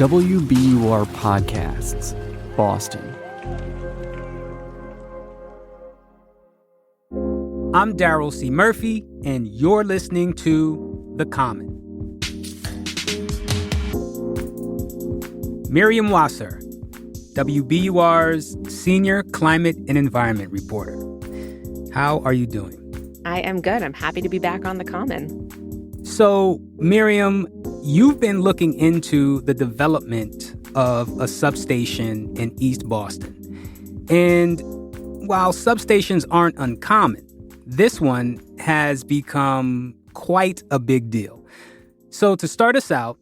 WBUR Podcasts, Boston. I'm Daryl C. Murphy, and you're listening to The Common. Miriam Wasser, WBUR's senior climate and environment reporter. How are you doing? I am good. I'm happy to be back on The Common. So, Miriam, you've been looking into the development of a substation in East Boston. And while substations aren't uncommon, this one has become quite a big deal. So to start us out,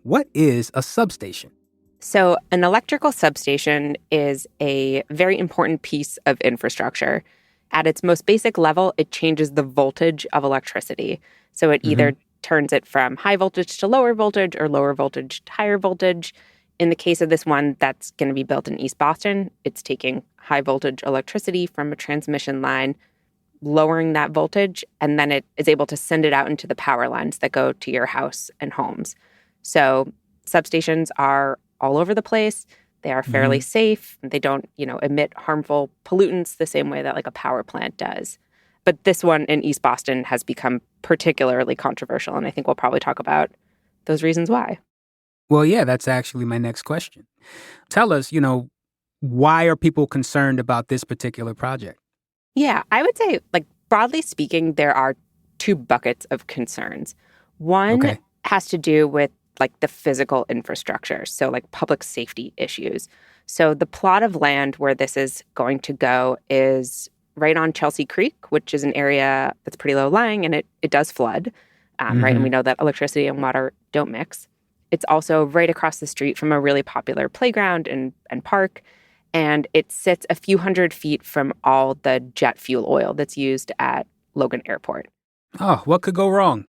what is a substation? So an electrical substation is a very important piece of infrastructure. At its most basic level, it changes the voltage of electricity. So it either turns it from high voltage to lower voltage or lower voltage to higher voltage. In the case of this one that's going to be built in East Boston, it's taking high voltage electricity from a transmission line, lowering that voltage, and then it is able to send it out into the power lines that go to your house and homes. So substations are all over the place. They are fairly safe. They don't, emit harmful pollutants the same way that like a power plant does. But this one in East Boston has become particularly controversial, and I think we'll probably talk about those reasons why. Well, yeah, that's actually my next question. Tell us, why are people concerned about this particular project? Yeah, I would say, broadly speaking, there are two buckets of concerns. One has to do with, the physical infrastructure, so, public safety issues. So the plot of land where this is going to go is right on Chelsea Creek, which is an area that's pretty low-lying, and it does flood, right? And we know that electricity and water don't mix. It's also right across the street from a really popular playground and park, and it sits a few hundred feet from all the jet fuel oil that's used at Logan Airport. Oh, what could go wrong?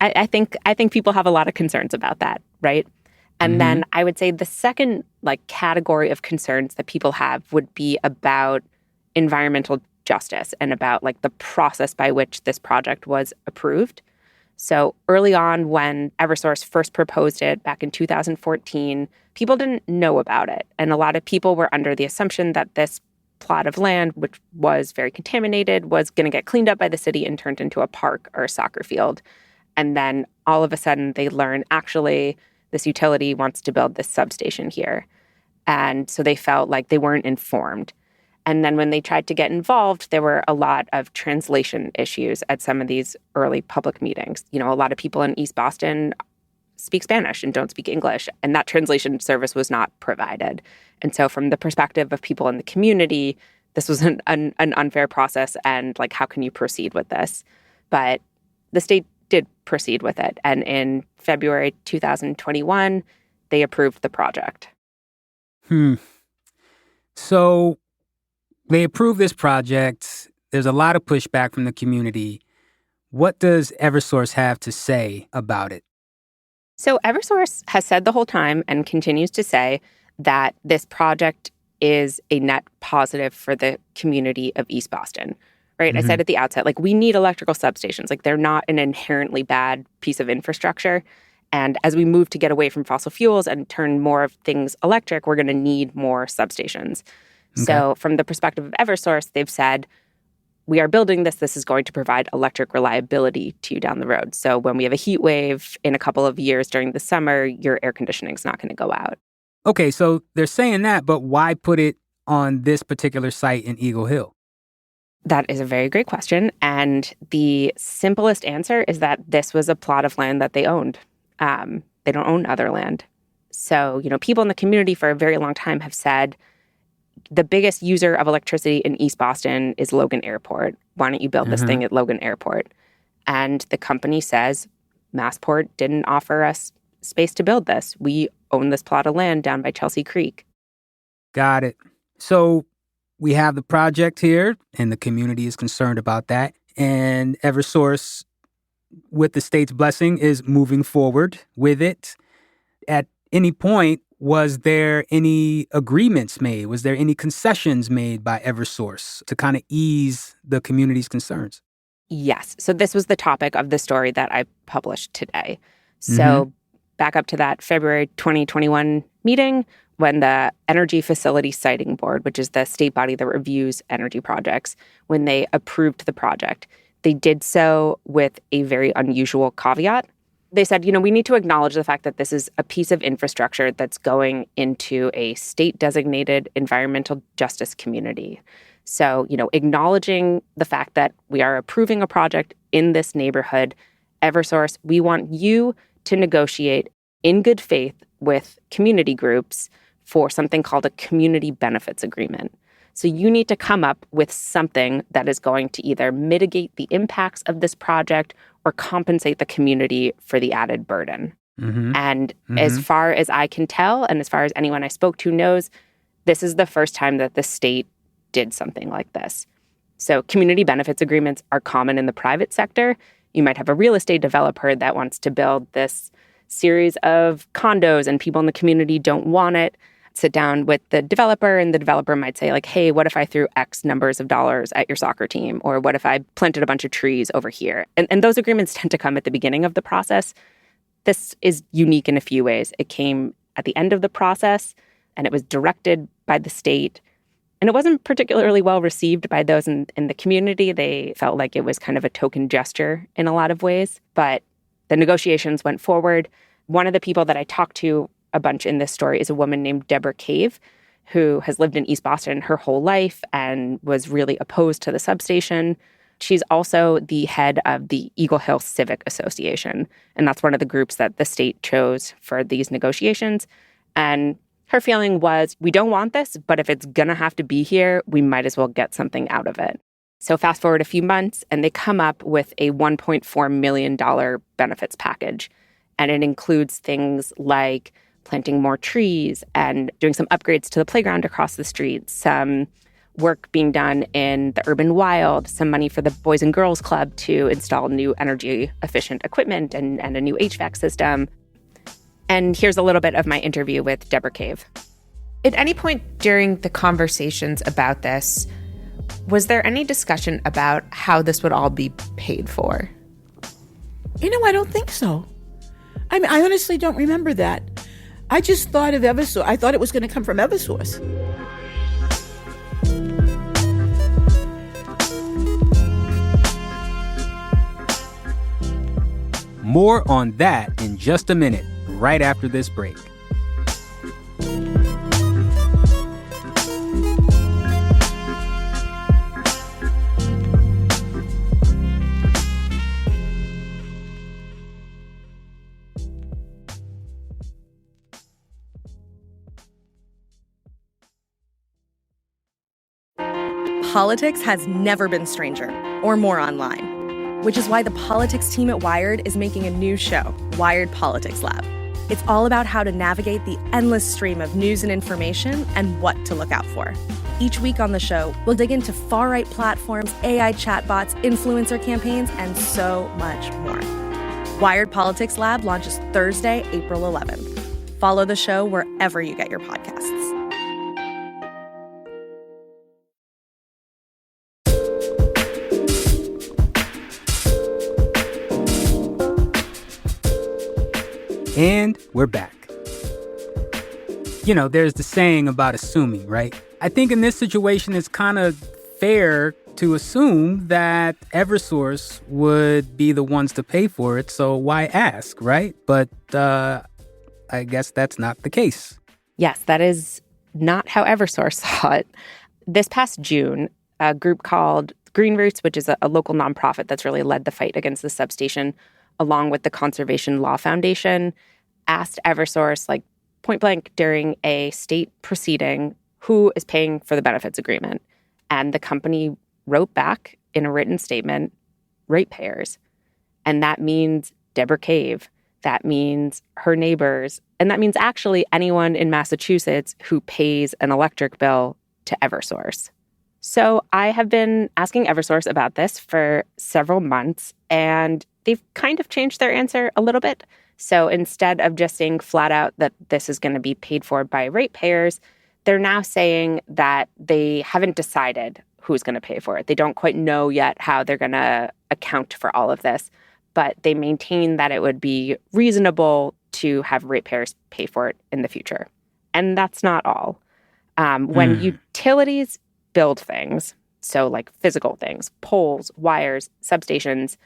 I think people have a lot of concerns about that, right? And then I would say the second category of concerns that people have would be about environmental justice and about the process by which this project was approved. So early on, when Eversource first proposed it back in 2014, people didn't know about it. And a lot of people were under the assumption that this plot of land, which was very contaminated, was going to get cleaned up by the city and turned into a park or a soccer field. And then all of a sudden they learn, actually, this utility wants to build this substation here. And so they felt like they weren't informed. And then when they tried to get involved, there were a lot of translation issues at some of these early public meetings. A lot of people in East Boston speak Spanish and don't speak English, and that translation service was not provided. And so from the perspective of people in the community, this was an unfair process, and how can you proceed with this? But the state did proceed with it. And in February 2021, they approved the project. So they approved this project. There's a lot of pushback from the community. What does Eversource have to say about it? So Eversource has said the whole time and continues to say that this project is a net positive for the community of East Boston. Right? I said at the outset, we need electrical substations. They're not an inherently bad piece of infrastructure. And as we move to get away from fossil fuels and turn more of things electric, we're going to need more substations. Okay. So from the perspective of Eversource, they've said, we are building this. This is going to provide electric reliability to you down the road. So when we have a heat wave in a couple of years during the summer, your air conditioning is not going to go out. Okay, so they're saying that, but why put it on this particular site in Eagle Hill? That is a very great question. And the simplest answer is that this was a plot of land that they owned. They don't own other land. So, people in the community for a very long time have said, the biggest user of electricity in East Boston is Logan Airport. Why don't you build this thing at Logan Airport? And the company says, Massport didn't offer us space to build this. We own this plot of land down by Chelsea Creek. Got it. So we have the project here, and the community is concerned about that. And Eversource, with the state's blessing, is moving forward with it. At any point, was there any agreements made? Was there any concessions made by Eversource to kind of ease the community's concerns? Yes. So this was the topic of the story that I published today. So back up to that February 2021 meeting when the Energy Facility Siting Board, which is the state body that reviews energy projects, when they approved the project, they did so with a very unusual caveat. They said, we need to acknowledge the fact that this is a piece of infrastructure that's going into a state-designated environmental justice community. So, acknowledging the fact that we are approving a project in this neighborhood, Eversource, we want you to negotiate in good faith with community groups for something called a community benefits agreement. So you need to come up with something that is going to either mitigate the impacts of this project or compensate the community for the added burden. And as far as I can tell, and as far as anyone I spoke to knows, this is the first time that the state did something like this. So community benefits agreements are common in the private sector. You might have a real estate developer that wants to build this series of condos and people in the community don't want it. Sit down with the developer and the developer might say like, hey, what if I threw X numbers of dollars at your soccer team? Or what if I planted a bunch of trees over here? And those agreements tend to come at the beginning of the process. This is unique in a few ways. It came at the end of the process and it was directed by the state. And it wasn't particularly well received by those in the community. They felt like it was kind of a token gesture in a lot of ways. But the negotiations went forward. One of the people that I talked to a bunch in this story is a woman named Deborah Cave, who has lived in East Boston her whole life and was really opposed to the substation. She's also the head of the Eagle Hill Civic Association, and that's one of the groups that the state chose for these negotiations. And her feeling was, we don't want this, but if it's going to have to be here, we might as well get something out of it. So fast forward a few months, and they come up with a $1.4 million benefits package. And it includes things like planting more trees and doing some upgrades to the playground across the street, some work being done in the urban wild, some money for the Boys and Girls Club to install new energy-efficient equipment and a new HVAC system. And here's a little bit of my interview with Deborah Cave. At any point during the conversations about this, was there any discussion about how this would all be paid for? I don't think so. I honestly don't remember that. I just thought of Eversource. I thought it was going to come from Eversource. More on that in just a minute, right after this break. Politics has never been stranger or more online, which is why the politics team at Wired is making a new show, Wired Politics Lab. It's all about how to navigate the endless stream of news and information and what to look out for. Each week on the show, we'll dig into far-right platforms, AI chatbots, influencer campaigns, and so much more. Wired Politics Lab launches Thursday, April 11th. Follow the show wherever you get your podcasts. And we're back. There's the saying about assuming, right? I think in this situation, it's kind of fair to assume that Eversource would be the ones to pay for it, so why ask, right? But I guess that's not the case. Yes, that is not how Eversource saw it. This past June, a group called Green Roots, which is a local nonprofit that's really led the fight against the substation, along with the Conservation Law Foundation, asked Eversource, point blank during a state proceeding, who is paying for the benefits agreement. And the company wrote back in a written statement, ratepayers. And that means Deborah Cave. That means her neighbors. And that means actually anyone in Massachusetts who pays an electric bill to Eversource. So I have been asking Eversource about this for several months, and they've kind of changed their answer a little bit. So instead of just saying flat out that this is going to be paid for by ratepayers, they're now saying that they haven't decided who's going to pay for it. They don't quite know yet how they're going to account for all of this, but they maintain that it would be reasonable to have ratepayers pay for it in the future. And that's not all. When utilities build things, so like physical things, poles, wires, substations,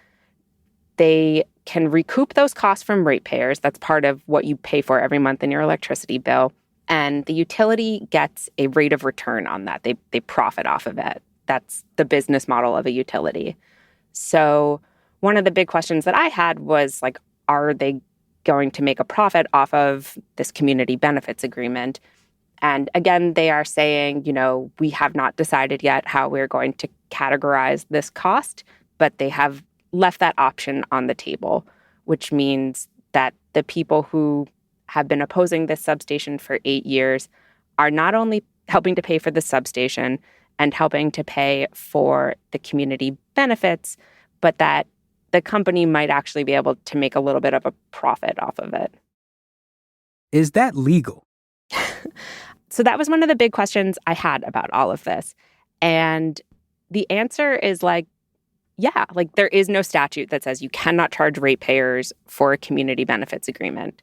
they can recoup those costs from ratepayers. That's part of what you pay for every month in your electricity bill. And the utility gets a rate of return on that. They profit off of it. That's the business model of a utility. So one of the big questions that I had was like, are they going to make a profit off of this community benefits agreement? And again, they are saying, we have not decided yet how we're going to categorize this cost, but they have left that option on the table, which means that the people who have been opposing this substation for 8 years are not only helping to pay for the substation and helping to pay for the community benefits, but that the company might actually be able to make a little bit of a profit off of it. Is that legal? So that was one of the big questions I had about all of this. And the answer is yeah, there is no statute that says you cannot charge ratepayers for a community benefits agreement.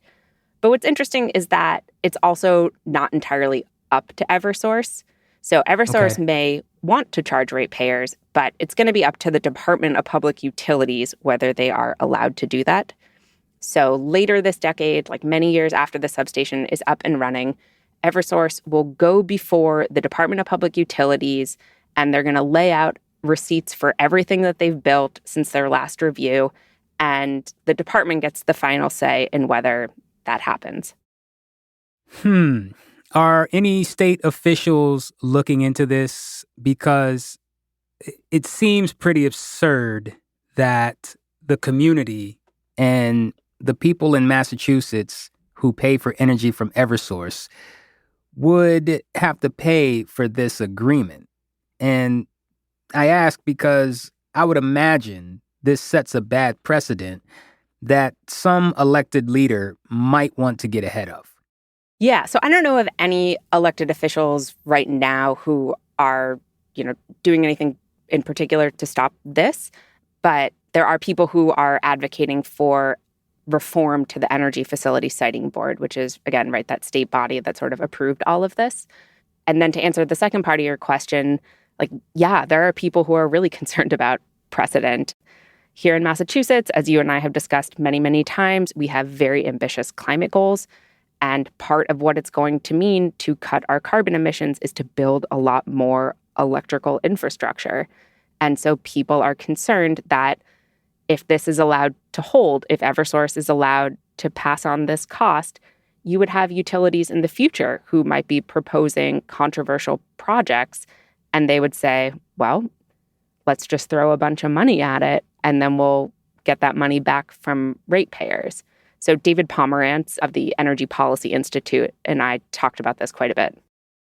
But what's interesting is that it's also not entirely up to Eversource. So Eversource may want to charge ratepayers, but it's going to be up to the Department of Public Utilities whether they are allowed to do that. So later this decade, many years after the substation is up and running, Eversource will go before the Department of Public Utilities, and they're going to lay out receipts for everything that they've built since their last review, and the department gets the final say in whether that happens. Are any state officials looking into this? Because it seems pretty absurd that the community and the people in Massachusetts who pay for energy from Eversource would have to pay for this agreement. And I ask because I would imagine this sets a bad precedent that some elected leader might want to get ahead of. Yeah, so I don't know of any elected officials right now who are, doing anything in particular to stop this, but there are people who are advocating for reform to the Energy Facility Siting Board, which is, again, right, that state body that sort of approved all of this. And then to answer the second part of your question, yeah, there are people who are really concerned about precedent. Here in Massachusetts, as you and I have discussed many, many times, we have very ambitious climate goals. And part of what it's going to mean to cut our carbon emissions is to build a lot more electrical infrastructure. And so people are concerned that if this is allowed to hold, if Eversource is allowed to pass on this cost, you would have utilities in the future who might be proposing controversial projects. And they would say, well, let's just throw a bunch of money at it, and then we'll get that money back from ratepayers. So David Pomerantz of the Energy Policy Institute and I talked about this quite a bit.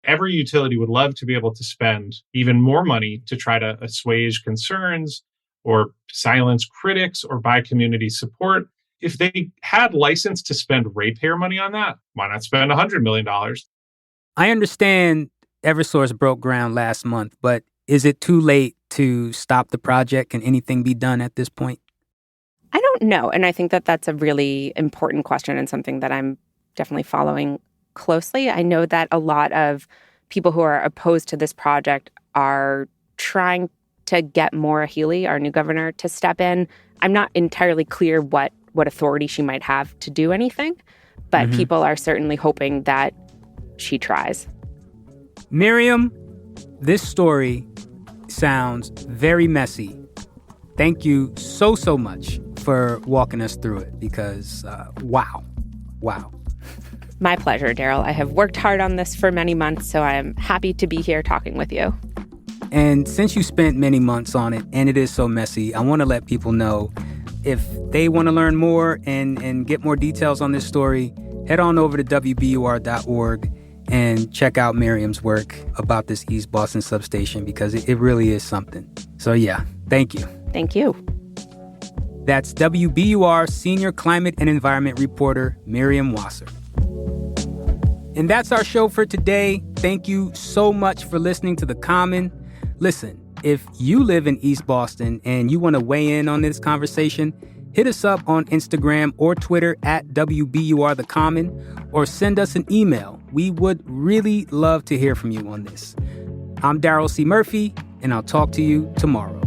Every utility would love to be able to spend even more money to try to assuage concerns or silence critics or buy community support. If they had license to spend ratepayer money on that, why not spend $100 million? I understand Eversource broke ground last month, but is it too late to stop the project? Can anything be done at this point? I don't know. And I think that that's a really important question and something that I'm definitely following closely. I know that a lot of people who are opposed to this project are trying to get Maura Healey, our new governor, to step in. I'm not entirely clear what authority she might have to do anything, but people are certainly hoping that she tries. Miriam, this story sounds very messy. Thank you so much for walking us through it because, wow. My pleasure, Daryl. I have worked hard on this for many months, so I am happy to be here talking with you. And since you spent many months on it and it is so messy, I want to let people know if they want to learn more and get more details on this story, head on over to WBUR.org and check out Miriam's work about this East Boston substation because it really is something. So yeah, thank you. Thank you. That's WBUR Senior Climate and Environment Reporter Miriam Wasser. And that's our show for today. Thank you so much for listening to The Common. Listen, if you live in East Boston and you want to weigh in on this conversation, hit us up on Instagram or Twitter at WBUR The Common, or send us an email. We would really love to hear from you on this. I'm Daryl C. Murphy, and I'll talk to you tomorrow.